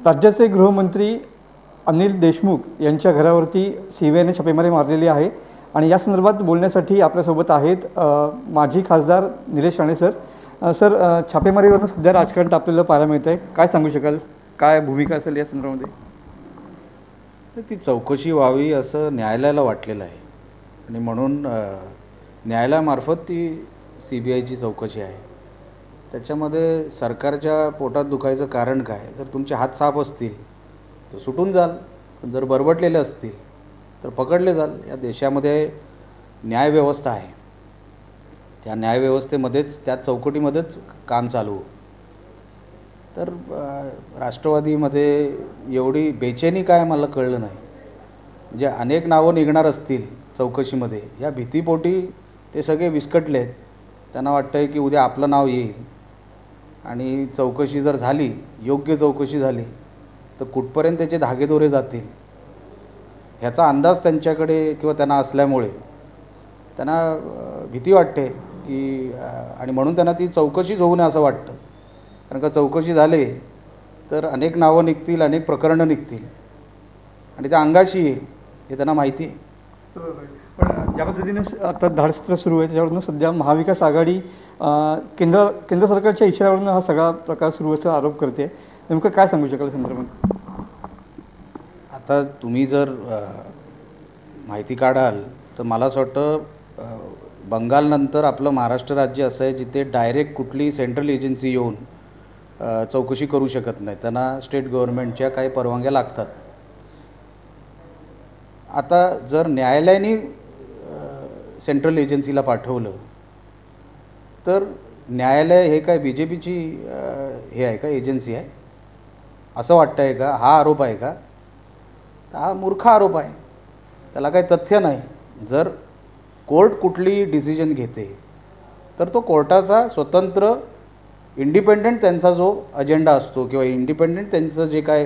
राज्याचे गृहमंत्री अनिल देशमुख यांच्या घरावरती सीबीआयने छापेमारी मारलेली आहे आणि या संदर्भात बोलण्यासाठी आपल्यासोबत आहेत माजी खासदार निलेश राणे सर. सर, छापेमारीवरून सध्या राजकारण तापलेलं पाहायला मिळत आहे. काय सांगू शकाल, काय भूमिका असेल या संदर्भामध्ये? ती चौकशी व्हावी असं न्यायालयाला वाटलेलं आहे आणि म्हणून न्यायालयामार्फत ती CBIची चौकशी आहे. त्याच्यामध्ये सरकारच्या पोटात दुखायचं कारण काय? जर तुमचे हात साफ असतील तर सुटून जाल, पण जर बरबटलेले असतील तर पकडले जाल. या देशामध्ये न्यायव्यवस्था आहे, त्या न्यायव्यवस्थेमध्येच, त्या चौकटीमध्येच काम चालू. तर राष्ट्रवादीमध्ये एवढी बेचैनी काय मला कळलं नाही. म्हणजे अनेक नावं निघणार असतील चौकशीमध्ये, या भीतीपोटी ते सगळे विस्कटलेत. त्यांना वाटतं आहे की उद्या आपलं नाव येईल आणि चौकशी जर झाली, योग्य चौकशी झाली, तर कुठपर्यंत त्याचे धागेदोरे जातील ह्याचा अंदाज त्यांच्याकडे किंवा त्यांना असल्यामुळे त्यांना भीती वाटते की आणि म्हणून त्यांना ती चौकशीच होऊ नये असं वाटतं. कारण का चौकशी झाली तर अनेक नावं निघतील, अनेक प्रकरणं निघतील आणि त्या अंगाशी येईल हे त्यांना माहिती आहे. पण ज्या पद्धतीने आता धाडसत्र सुरू आहे त्याच्यावरून सध्या महाविकास आघाडी केंद्र सरकारच्या इशाऱ्यावरून हा सगळा प्रकार सुरू असा आरोप करते. नेमकं काय सांगू शकाल संदर्भात? आता तुम्ही जर माहिती काढाल तर मला असं वाटतं बंगालनंतर आपलं महाराष्ट्र राज्य असं आहे जिथे डायरेक्ट कुठली सेंट्रल एजन्सी येऊन चौकशी करू शकत नाही. त्यांना स्टेट गव्हर्नमेंटच्या काही परवानग्या लागतात. आता जर न्यायालयाने सेंट्रल एजन्सीला पाठवलं तर न्यायालय हे काय BJPची हे आहे का, एजन्सी आहे असं वाटतं आहे का? हा आरोप आहे का? हा मूर्ख आरोप आहे, त्याला काही तथ्य नाही. जर कोर्ट कुठली डिसिजन घेते तर तो कोर्टाचा स्वतंत्र इंडिपेंडंट त्यांचा जो अजेंडा असतो किंवा इंडिपेंडंट त्यांचं जे काय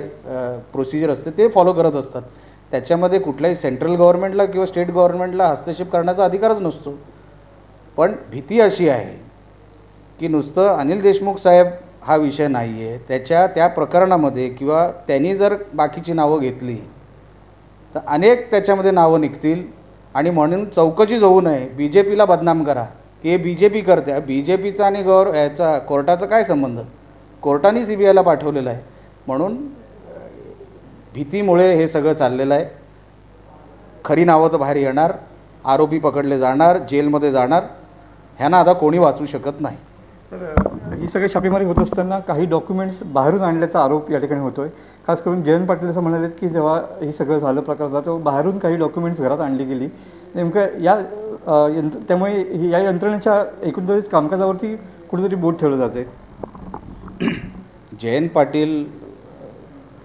प्रोसिजर असते ते फॉलो करत असतात. त्याच्यामध्ये कुठल्याही सेंट्रल गव्हर्नमेंटला किंवा स्टेट गव्हर्नमेंटला हस्तक्षेप करण्याचा अधिकारच नसतो. पण भीती अशी आहे की नुसतं अनिल देशमुख साहेब हा विषय नाही आहे, त्या प्रकरणामध्ये किंवा त्यांनी जर बाकीची नावं घेतली तर अनेक त्याच्यामध्ये नावं निघतील आणि म्हणून चौकशीच होऊ नये. BJPला बदनाम करा की हे BJP करते. BJPचा आणि याचा कोर्टाचा काय संबंध? कोर्टाने CBIला पाठवलेलं आहे. म्हणून भीतीमुळे हे सगळं चाललेलं आहे. खरी नावं तर बाहेर येणार, आरोपी पकडले जाणार, जेलमध्ये जाणार, ह्यांना आता कोणी वाचू शकत नाही. सर, ही सगळी छापेमारी होत असताना काही डॉक्युमेंट्स बाहेरून आणल्याचा आरोप या ठिकाणी होतो आहे. खास करून जयंत पाटील असं म्हणालेत की जेव्हा हे सगळं झालं प्रकार झाला तेव्हा बाहेरून काही डॉक्युमेंट्स घरात आणली गेली. नेमकं त्यामुळे या यंत्रणेच्या एकंदरीत कामकाजावरती कुठेतरी बोट ठेवलं जाते. जयंत पाटील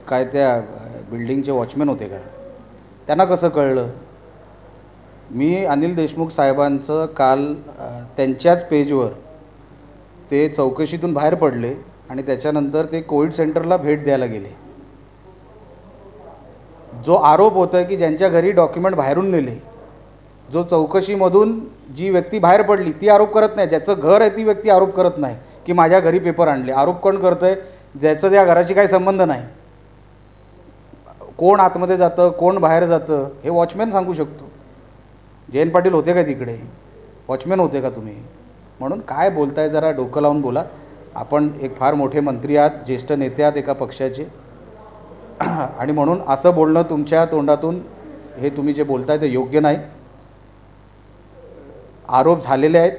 काय त्या बिल्डिंगचे वॉचमॅन होते का? त्यांना कसं कळलं? मी अनिल देशमुख साहेबांचं काल त्यांच्याच पेजवर ते चौकशीतून बाहेर पडले आणि त्याच्यानंतर ते कोविड सेंटरला भेट द्यायला गेले. जो आरोप होता की ज्यांच्या घरी डॉक्युमेंट बाहेरून नेले, जो चौकशीमधून जी व्यक्ती बाहेर पडली ती आरोप करत नाही. ज्याचं घर आहे ती व्यक्ती आरोप करत नाही की माझ्या घरी पेपर आणले. आरोप कोण करतं आहे? ज्याचं त्या घराशी काही संबंध नाही. कोण आतमध्ये जातं, कोण बाहेर जातं हे वॉचमॅन सांगू शकतो. जयंत पाटील होते का तिकडे? वॉचमॅन होते का तुम्ही? म्हणून काय बोलताय जरा डोकं लावून बोला. आपण एक फार मोठे मंत्री आहात, ज्येष्ठ नेते आहात एका पक्षाचे, आणि म्हणून असं बोलणं तुमच्या तोंडातून हे तुम्ही जे बोलताय ते योग्य नाही. आरोप झालेले आहेत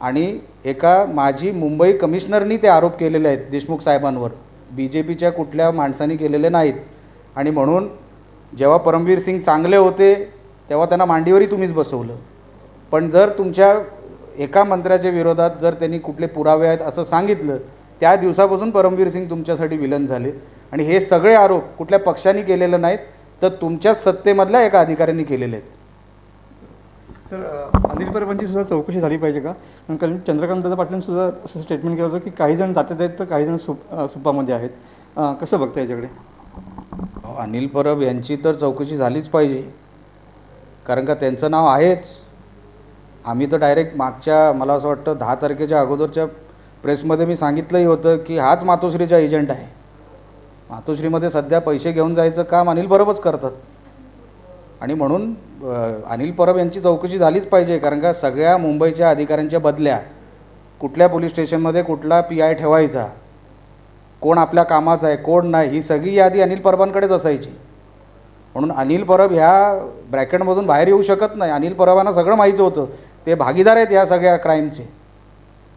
आणि एका माजी मुंबई कमिशनरनी ते आरोप केलेले आहेत देशमुख साहेबांवर. BJPच्या कुठल्या माणसांनी केलेले नाहीत. आणि म्हणून जेव्हा परमवीर सिंग चांगले होते तेव्हा त्यांना मांडीवरही तुम्हीच बसवलं. पण जर तुमच्या एका मंत्र्याच्या विरोधात जर त्यांनी कुठले पुरावे आहेत असं सांगितलं, त्या दिवसापासून परमवीर सिंग तुमच्यासाठी विलन झाले. आणि हे सगळे आरोप कुठल्या पक्षाने केलेले नाहीत, तर तुमच्याच सत्तेमधल्या एका अधिकाऱ्यांनी केलेले आहेत. तर अनिल परबांची सुद्धा चौकशी झाली पाहिजे का? कारण चंद्रकांत पाटलांनी सुद्धा असं स्टेटमेंट केलं होतं की काही जण तात्यात आहेत तर काही जण सुपामध्ये आहेत. कसं बघता याच्याकडे? अनिल परब यांची तर चौकशी झालीच पाहिजे, कारण का त्यांचं नाव आहेच. आम्ही तर डायरेक्ट मागच्या मला असं वाटतं 10 तारखेच्या अगोदरच्या प्रेसमध्ये मी सांगितलंही होतं की हाच मातोश्रीचा एजंट आहे. मातोश्रीमध्ये सध्या पैसे घेऊन जायचं काम अनिल परबच करतात आणि म्हणून अनिल परब यांची चौकशी झालीच पाहिजे. कारण का सगळ्या मुंबईच्या अधिकाऱ्यांच्या बदल्या, कुठल्या पोलीस स्टेशनमध्ये कुठला PI ठेवायचा, कोण आपल्या कामाचा आहे कोण नाही, ही सगळी यादी अनिल परबांकडेच असायची. म्हणून अनिल परब ह्या ब्रॅकेटमधून बाहेर येऊ शकत नाही. अनिल परबांना सगळं माहिती होतं, ते भागीदार आहेत या सगळ्या क्राईमचे.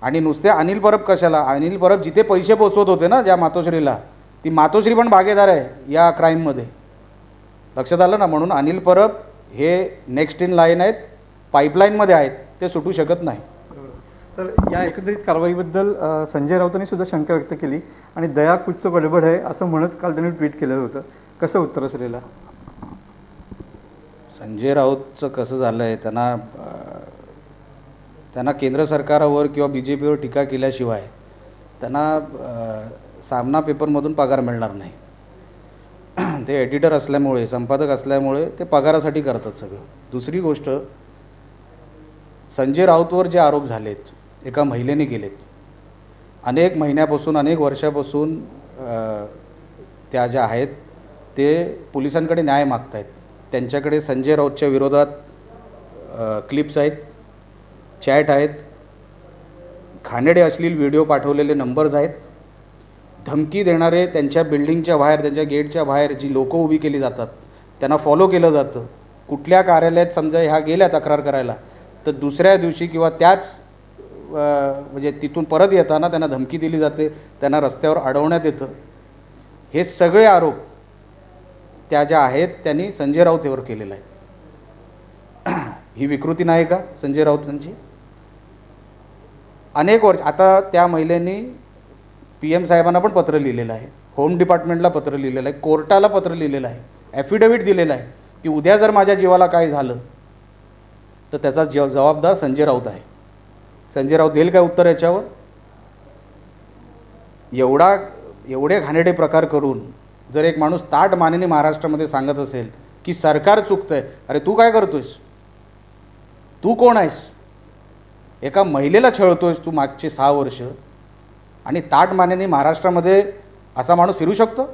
आणि नुसते अनिल परब कशाला, अनिल परब जिथे पैसे पोचवत होते ना ज्या मातोश्रीला, ती मातोश्री पण भागीदार आहे या क्राईममध्ये. लक्षात आलं ना. म्हणून अनिल परब हे नेक्स्ट इन लाईन आहेत, पाईपलाईनमध्ये आहेत, ते सुटू शकत नाही. तर या एकंदरीत कारवाईबद्दल संजय राऊतांनी सुद्धा शंका व्यक्त केली आणि दया कुछ तो गडबड आहे असं म्हणत काल त्यांनी ट्विट केलं होतं. कसं उत्तर असेल याला? संजय राऊतचं कसं झालं आहे, त्यांना केंद्र सरकारवर किंवा BJPवर टीका केल्याशिवाय त्यांना सामना पेपरमधून पगार मिळणार नाही. ते एडिटर असल्यामुळे, संपादक असल्यामुळे ते पगारासाठी करतात सगळं. दुसरी गोष्ट, संजय राऊतवर जे आरोप झालेत एका महिलेने केलेत, अनेक महिन्यापासून अनेक वर्षापासून त्या ज्या आहेत ते पोलिसांकडे न्याय मागत आहेत. त्यांच्याकडे संजय राऊतच्या विरोधात क्लिप्स आहेत, चॅट आहेत, घाणेरडे अश्लील व्हिडिओ पाठवलेले नंबर्स आहेत, धमकी देणारे त्यांच्या बिल्डिंगच्या बाहेर, त्यांच्या गेटच्या बाहेर जी लोकं उभी केली जातात त्यांना फॉलो केलं जातं. कुठल्या कार्यालयात समजा ह्या गेल्या तक्रार करायला तर दुसऱ्या दिवशी किंवा त्याच म्हणजे तिथून परत येताना त्यांना धमकी दिली जाते, त्यांना रस्त्यावर अडवण्यात येतं. हे सगळे आरोप त्या ज्या आहेत त्यांनी संजय राऊतवर केलेला आहे. ही विकृती नाही का संजय राऊतांची? अनेक वर्ष आता त्या महिलेनी PM साहेबांना पण पत्र लिहिलेलं आहे, होम डिपार्टमेंटला पत्र लिहिलेलं आहे, कोर्टाला पत्र लिहिलेलं आहे, ॲफिडेव्हिट दिलेलं आहे की उद्या जर माझ्या जीवाला काय झालं तर त्याचा जबाबदार संजय राऊत आहे. संजय राऊत देईल काय उत्तर याच्यावर? एवढे घाणेरडे प्रकार करून जर एक माणूस ताठ मानेने महाराष्ट्रामध्ये सांगत असेल की सरकार चुकतं आहे, अरे तू काय करतोयस? तू कोण आहेस? एका महिलेला छळतोयस तू मागचे 6 वर्ष आणि ताठ मानेने महाराष्ट्रामध्ये असा माणूस फिरू शकतो?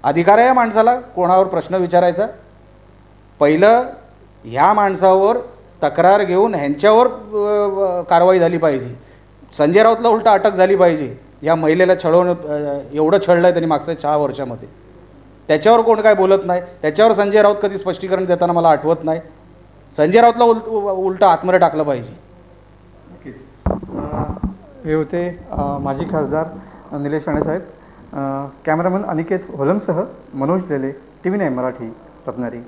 अधिकार आहे या माणसाला कोणावर प्रश्न विचारायचा? पहिलं ह्या माणसावर तक्रार घेऊन ह्यांच्यावर कारवाई झाली पाहिजे. संजय राऊतला उलटा अटक झाली पाहिजे. या महिलेला एवढं छळलं आहे त्यांनी मागच्या 6 वर्षामध्ये, त्याच्यावर कोण काय बोलत नाही. त्याच्यावर संजय राऊत कधी स्पष्टीकरण देताना मला आठवत नाही. संजय राऊतला उलटा आतमध्ये टाकलं पाहिजे. हे होते माजी खासदार निलेश राणेसाहेब. कॅमेरामन अनिकेत होलमसह मनोज लेले, TV9 मराठी, रत्नागिरी.